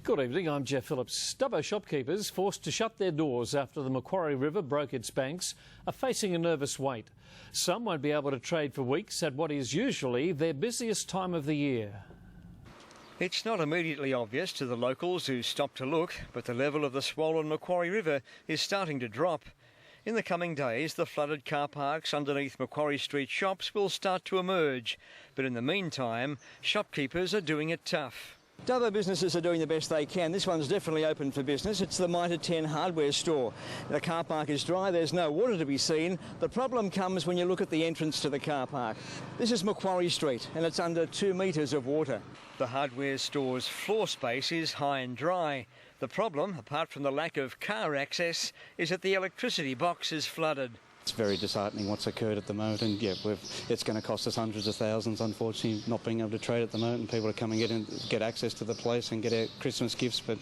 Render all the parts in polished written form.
Good evening, I'm Jeff Phillips. Dubbo shopkeepers forced to shut their doors after the Macquarie River broke its banks are facing a nervous wait. Some won't be able to trade for weeks at what is usually their busiest time of the year. It's not immediately obvious to the locals who stop to look, but the level of the swollen Macquarie River is starting to drop. In the coming days, the flooded car parks underneath Macquarie Street shops will start to emerge. But in the meantime, shopkeepers are doing it tough. Dubbo businesses are doing the best they can. This one's definitely open for business. It's the Mitre 10 hardware store. The car park is dry, there's no water to be seen. The problem comes when you look at the entrance to the car park. This is Macquarie Street and it's under 2 metres of water. The hardware store's floor space is high and dry. The problem, apart from the lack of car access, is that the electricity box is flooded. It's very disheartening what's occurred at the moment, and yeah, it's going to cost us hundreds of thousands, unfortunately, not being able to trade at the moment, and people are coming and get access to the place and get our Christmas gifts, but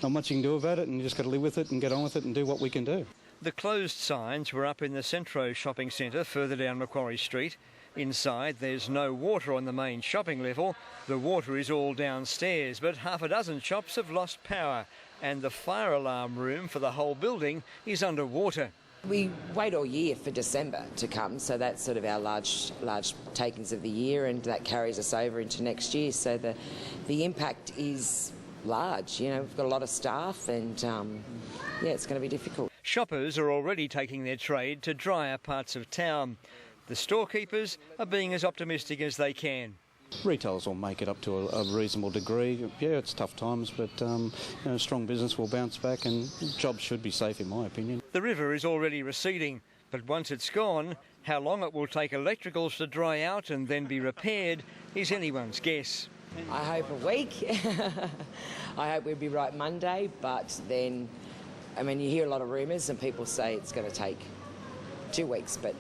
not much you can do about it, and you just got to live with it and get on with it and do what we can do. The closed signs were up in the Centro shopping centre further down Macquarie Street. Inside, there's no water on the main shopping level. The water is all downstairs, but half a dozen shops have lost power, and the fire alarm room for the whole building is underwater. We wait all year for December to come, so that's sort of our large takings of the year, and that carries us over into next year. So the impact is large. You know, we've got a lot of staff, and yeah, it's going to be difficult. Shoppers are already taking their trade to drier parts of town. The storekeepers are being as optimistic as they can. Retailers will make it up to a reasonable degree. Yeah, it's tough times, but strong business will bounce back and jobs should be safe, in my opinion. The river is already receding, but once it's gone, how long it will take electricals to dry out and then be repaired is anyone's guess. I hope a week. I hope we'll be right Monday, but then, I mean, you hear a lot of rumours and people say it's going to take 2 weeks, but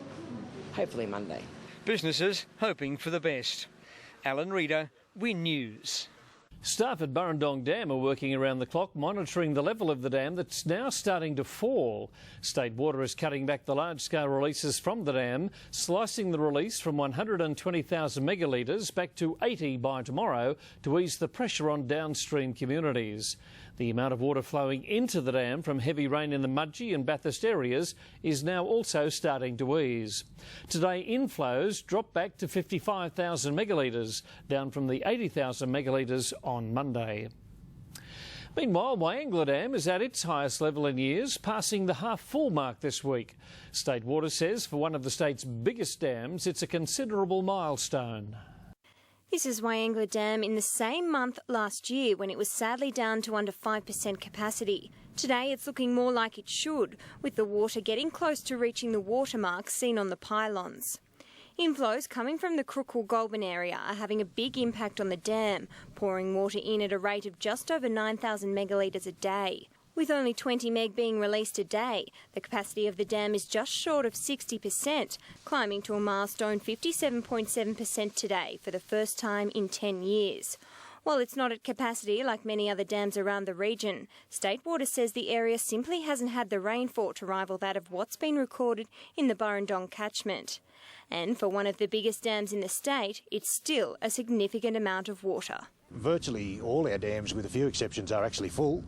hopefully Monday. Businesses hoping for the best. Alan Reader, Win News. Staff at Burrendong Dam are working around the clock monitoring the level of the dam that's now starting to fall. State Water is cutting back the large-scale releases from the dam, slicing the release from 120,000 megalitres back to 80 by tomorrow to ease the pressure on downstream communities. The amount of water flowing into the dam from heavy rain in the Mudgee and Bathurst areas is now also starting to ease. Today, inflows dropped back to 55,000 megalitres, down from the 80,000 megalitres on Monday. Meanwhile, Wyangla Dam is at its highest level in years, passing the half-full mark this week. State Water says for one of the state's biggest dams, it's a considerable milestone. This is Wyangla Dam in the same month last year when it was sadly down to under 5% capacity. Today it's looking more like it should, with the water getting close to reaching the watermark seen on the pylons. Inflows coming from the Crookhall-Goulburn area are having a big impact on the dam, pouring water in at a rate of just over 9,000 megalitres a day. With only 20 meg being released a day, the capacity of the dam is just short of 60%, climbing to a milestone 57.7% today for the first time in 10 years. While it's not at capacity like many other dams around the region, State Water says the area simply hasn't had the rainfall to rival that of what's been recorded in the Burrendong catchment. And for one of the biggest dams in the state, it's still a significant amount of water. Virtually all our dams, with a few exceptions, are actually full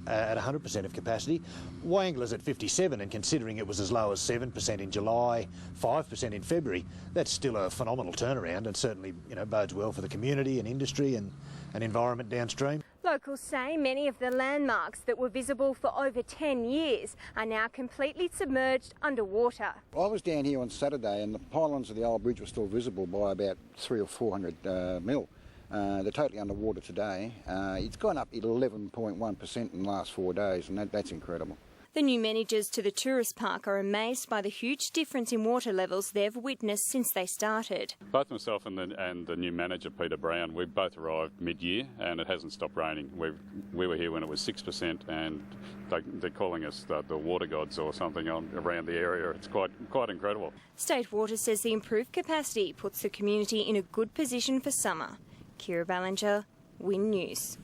at 100% of capacity. Wyangla's at 57%, and considering it was as low as 7% in July, 5% in February, that's still a phenomenal turnaround, and certainly bodes well for the community and industry and environment downstream. Locals say many of the landmarks that were visible for over 10 years are now completely submerged underwater. I was down here on Saturday and the pylons of the old bridge were still visible by about 300 or 400 mil. They're totally underwater today. It's gone up 11.1% in the last 4 days, and that's incredible. The new managers to the tourist park are amazed by the huge difference in water levels they've witnessed since they started. Both myself and the new manager, Peter Brown, we both arrived mid-year and it hasn't stopped raining. We were here when it was 6% and they're calling us the water gods or something around the area. It's quite incredible. State Water says the improved capacity puts the community in a good position for summer. Kira Ballinger, Win News.